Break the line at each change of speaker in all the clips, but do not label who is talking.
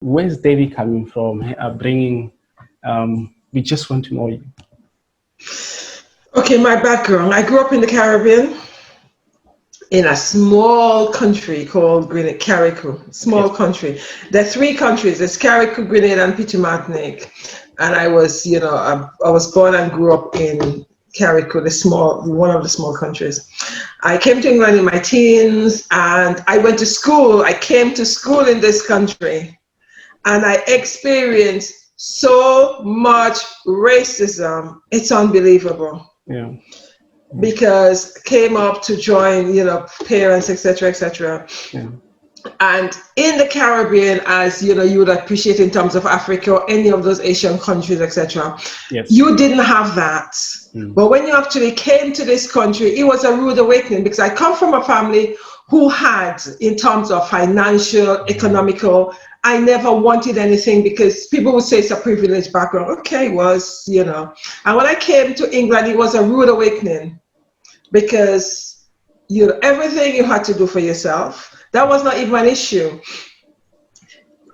Where's Debby coming from? Bringing, we just want to know you.
Okay, my background. I grew up in the Caribbean in a small country called Carriacou. Small country. There are three countries. There's Carriacou, Grenada, and Petit Martinique. And I was, I was born and grew up in Carriacou, one of the small countries. I came to England in my teens, and I went to school. I came to school in this country, and I experienced so much racism. It's unbelievable.
Yeah.
Because came up to join, parents, etc., etc.
Yeah.
And in the Caribbean, as you would appreciate in terms of Africa or any of those Asian countries, etc.,
yes,
you didn't have that. But when you actually came to this country, it was a rude awakening, because I come from a family who had, in terms of financial, economical, I never wanted anything, because people would say it's a privileged background. Okay, it was, And when I came to England, it was a rude awakening, because everything you had to do for yourself. That was not even an issue.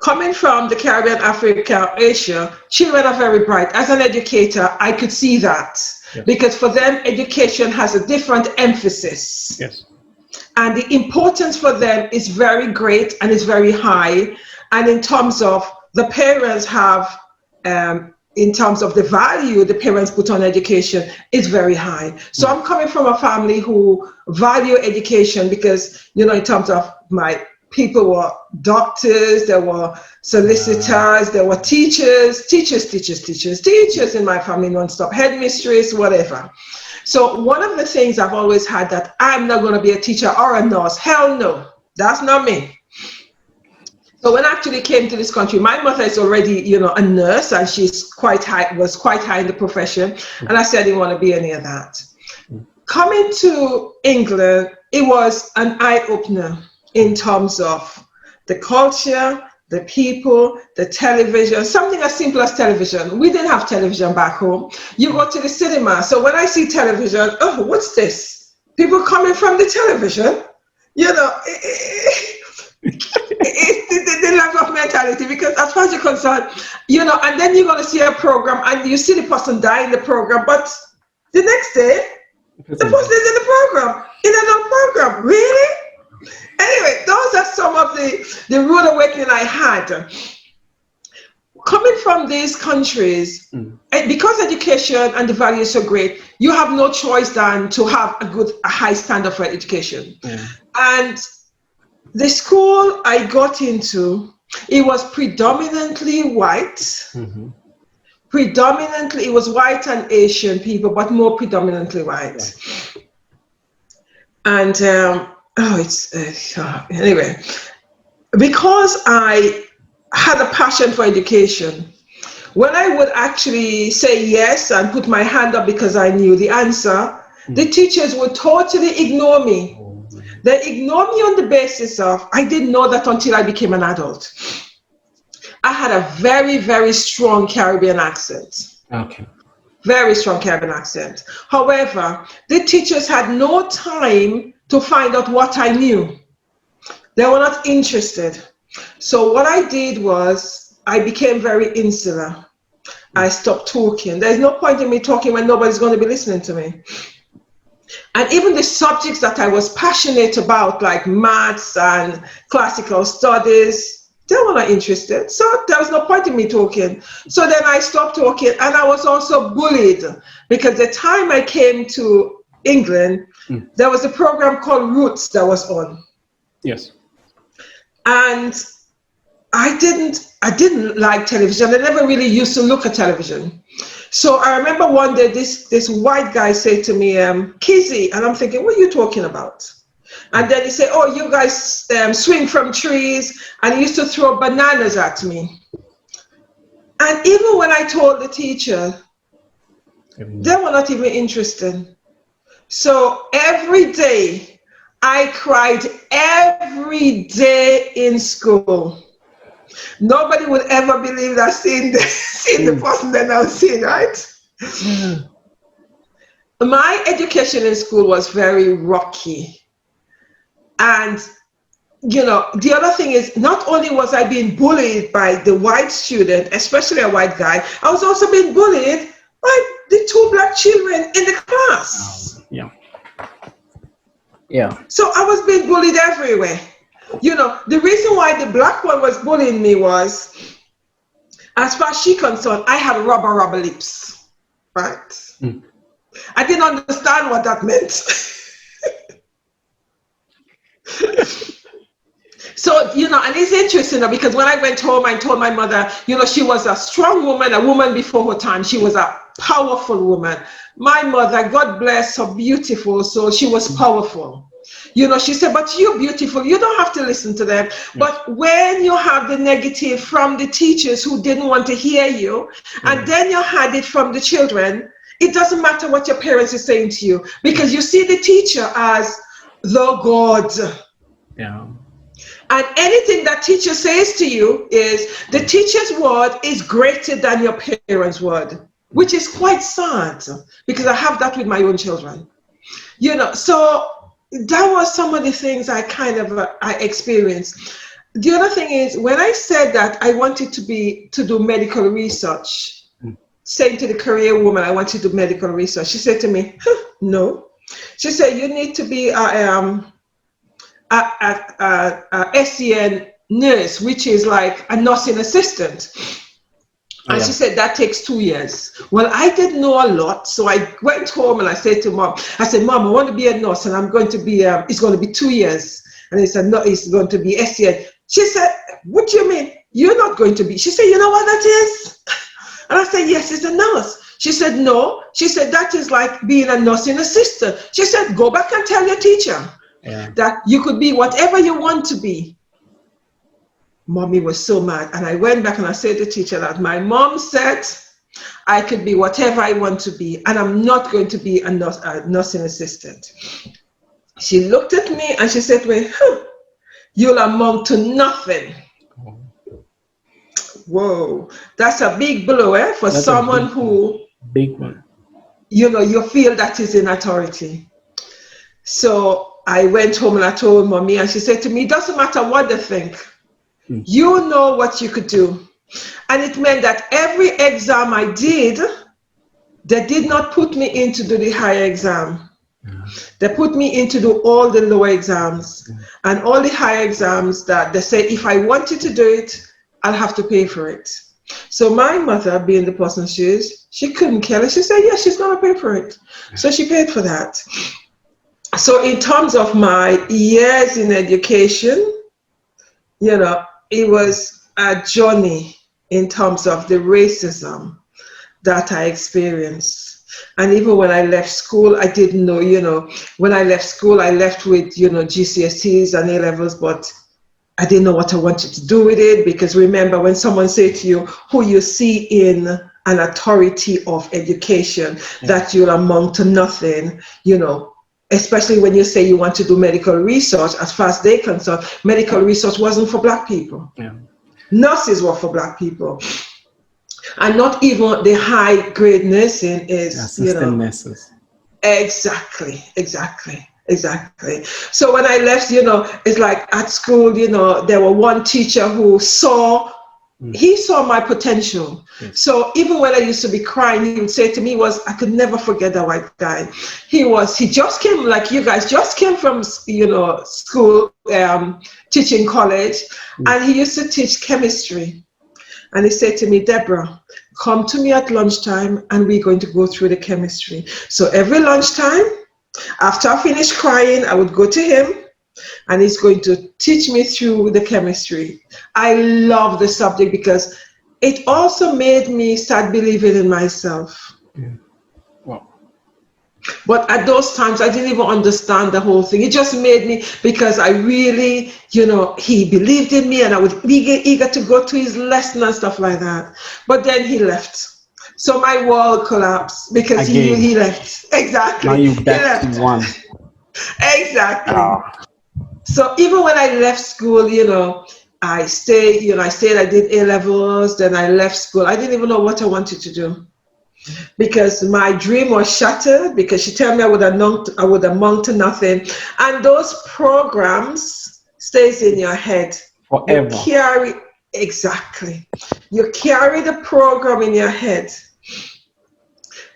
Coming from the Caribbean, Africa, Asia, children are very bright. As an educator, I could see that. Yes. Because for them, education has a different emphasis.
Yes.
And the importance for them is very great and is very high. And in terms of the parents have, in terms of the value the parents put on education, is very high. So I'm coming from a family who value education, because, in terms of my people were doctors, there were solicitors, there were teachers in my family nonstop, headmistress, whatever. So one of the things I've always had, that I'm not going to be a teacher or a nurse. Hell no, that's not me. So when I actually came to this country, my mother is already, a nurse, and was quite high in the profession. And I said I didn't want to be any of that. Coming to England, it was an eye-opener in terms of the culture, the people, the television, something as simple as television. We didn't have television back home. You go to the cinema. So when I see television, oh, what's this? People coming from the television? It's the level of mentality, because as far as you're concerned, and then you're going to see a program and you see the person die in the program, but the next day, the person is in the program, in another program. Really? Anyway, those are some of the rude awakening I had. Coming from these countries, because education and the value is so great, you have no choice than to have a high standard for education. And the school I got into, it was predominantly white. Predominantly, it was white and Asian people, but more predominantly white. And anyway, because I had a passion for education, when I would actually say yes and put my hand up because I knew the answer, the teachers would totally ignore me. They ignore me on the basis of, I didn't know that until I became an adult. I had a very, very strong Caribbean accent.
Okay.
Very strong Caribbean accent. However, the teachers had no time to find out what I knew. They were not interested. So what I did was, I became very insular. I stopped talking. There's no point in me talking when nobody's going to be listening to me. And even the subjects that I was passionate about, like maths and classical studies, they were not interested. So there was no point in me talking. So then I stopped talking, and I was also bullied, because the time I came to England, there was a program called Roots that was on.
Yes.
And I didn't like television. I never really used to look at television. So I remember one day this white guy said to me, Kizzy, and I'm thinking, what are you talking about? And then he said, oh, you guys swing from trees, and he used to throw bananas at me. And even when I told the teacher, they were not even interested. So every day, I cried every day in school. Nobody would ever believe that seeing the person that I was seeing, right? My education in school was very rocky. And the other thing is, not only was I being bullied by the white student, especially a white guy, I was also being bullied by the two black children in the class.
Yeah. Yeah.
So I was being bullied everywhere. The reason why the black one was bullying me was, as far as she concerned, I had rubber lips, right?
Mm.
I didn't understand what that meant. So, and it's interesting because when I went home, I told my mother, she was a strong woman, a woman before her time. She was a powerful woman. My mother, God bless her, beautiful, so she was powerful. She said, but you're beautiful. You don't have to listen to them. But when you have the negative from the teachers who didn't want to hear you, and then you had it from the children, it doesn't matter what your parents are saying to you, because you see the teacher as the God.
Yeah.
And anything that teacher says to you is, the teacher's word is greater than your parents' word, which is quite sad, because I have that with my own children. So that was some of the things I I experienced. The other thing is, when I said that I wanted to do medical research, saying to the career woman I wanted to do medical research, she said to me, no. She said, you need to be a SCN nurse, which is like a nursing assistant. And she said, that takes 2 years. Well, I didn't know a lot. So I went home and I said to Mom, Mom, I want to be a nurse, and I'm going to be, it's going to be 2 years. And he said, no, it's going to be SCN. She said, what do you mean? You're not going to be. She said, you know what that is? And I said, yes, it's a nurse. She said, no. She said, that is like being a nursing assistant. She said, go back and tell your teacher that you could be whatever you want to be. Mommy was so mad. And I went back and I said to the teacher that my mom said I could be whatever I want to be, and I'm not going to be a nursing assistant. She looked at me and she said to me, you'll amount to nothing. Whoa, that's a big blow, for that's someone who,
big one.
You feel that is in authority. So I went home and I told Mommy, and she said to me, it doesn't matter what they think. You know what you could do. And it meant that every exam I did, they did not put me in to do the higher exam. They put me in to do all the lower exams. And all the higher exams that they said, if I wanted to do it, I'll have to pay for it. So my mother, being the person she is, she couldn't care less. She said, yes, she's going to pay for it. So she paid for that. So in terms of my years in education, it was a journey in terms of the racism that I experienced. And even when I left school, I didn't know, when I left school, I left with, GCSEs and A-levels, but I didn't know what I wanted to do with it, because remember, when someone says to you, who you see in an authority of education, that you'll amount to nothing, especially when you say you want to do medical research, as far as they're concerned, medical research wasn't for black people. Nurses were for black people. And not even the high grade nursing is,
assistant nurses.
Exactly. So when I left, it's like at school, there were one teacher who he saw my potential. So even when I used to be crying, he would say to me I could never forget that white guy. He just came, like you guys, just came from, school, teaching college, and he used to teach chemistry. And he said to me, Deborah, come to me at lunchtime and we're going to go through the chemistry. So every lunchtime, after I finished crying, I would go to him and he's going to teach me through the chemistry. I love the subject because it also made me start believing in myself.
Wow.
But at those times, I didn't even understand the whole thing. It just made me, because I really, he believed in me and I was eager to go to his lesson and stuff like that. But then he left. So my world collapsed because he left. Exactly.
Now you're back to one.
Exactly. So even when I left school, I stayed, I did A-levels, then I left school. I didn't even know what I wanted to do, because my dream was shattered, because she told me I would amount to nothing. And those programs stays in your head.
Forever.
You carry, exactly. You carry the program in your head.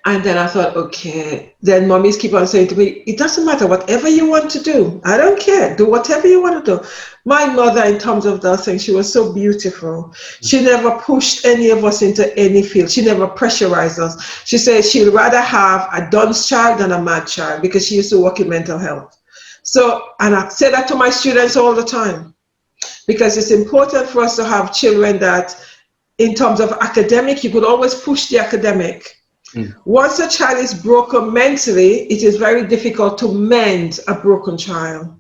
And then I thought, okay. Then mommies keep on saying to me, it doesn't matter, whatever you want to do. I don't care. Do whatever you want to do. My mother, in terms of that thing, she was so beautiful. She never pushed any of us into any field. She never pressurized us. She said she'd rather have a dunce child than a mad child, because she used to work in mental health. So, and I say that to my students all the time, because it's important for us to have children that, in terms of academic, you could always push the academic. Once a child is broken mentally, it is very difficult to mend a broken child.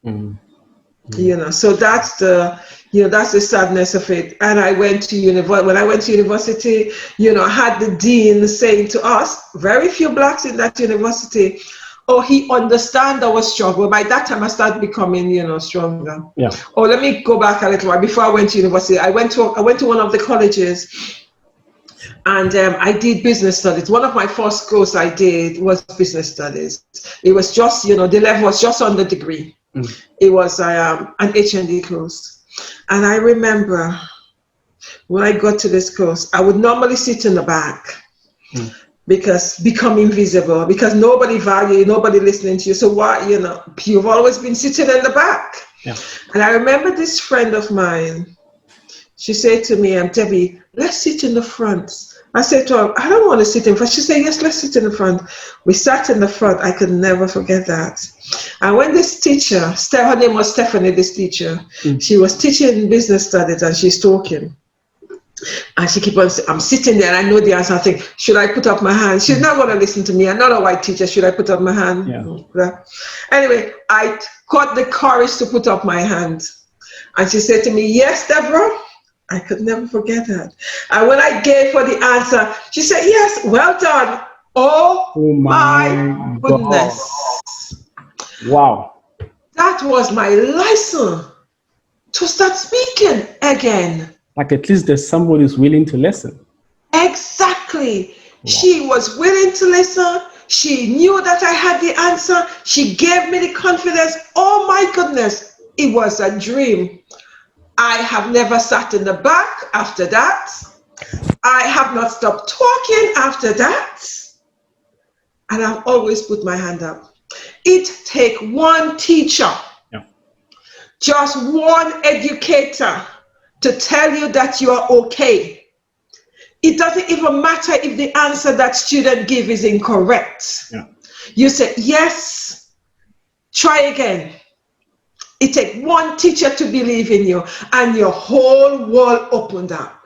You know, so that's the, you know, that's the sadness of it. And I went to university. When I went to university, you know, I had the dean saying to us, very few blacks in that university, oh, he understands our struggle. By that time, I started becoming, you know, stronger.
Yeah.
Oh, let me go back a little while. Before I went to university, I went to one of the colleges, and I did business studies. One of my first courses I did was business studies. It was just, you know, the level was just on the degree. It was an HND course. And I remember when I got to this course, I would normally sit in the back because become invisible, because nobody value you, nobody listening to you. So what, you know, you've always been sitting in the back.
Yeah.
And I remember this friend of mine, she said to me, Debbie, let's sit in the front. I said to her, I don't want to sit in front. She said, yes, let's sit in the front. We sat in the front. I could never forget that. And when this teacher, her name was Stephanie, this teacher, she was teaching business studies, and she's talking. And she keep on saying, I'm sitting there and I know the answer. I think, should I put up my hand? She's not going to listen to me. I'm not a white teacher. Should I put up my hand?
Yeah.
Anyway, I got the courage to put up my hand. And she said to me, yes, Deborah. I could never forget that. And when I gave her the answer, she said, yes, well done. Oh my goodness.
Wow.
That was my license to start speaking again.
Like, at least there's somebody who's willing to listen.
Exactly.
Wow.
She was willing to listen. She knew that I had the answer. She gave me the confidence. Oh my goodness. It was a dream. I have never sat in the back after that. I have not stopped talking after that. And I've always put my hand up. It takes one teacher, just one educator, to tell you that you are okay. It doesn't even matter if the answer that student give is incorrect.
Yeah.
You say, yes, try again. It takes one teacher to believe in you, and your whole world opened up.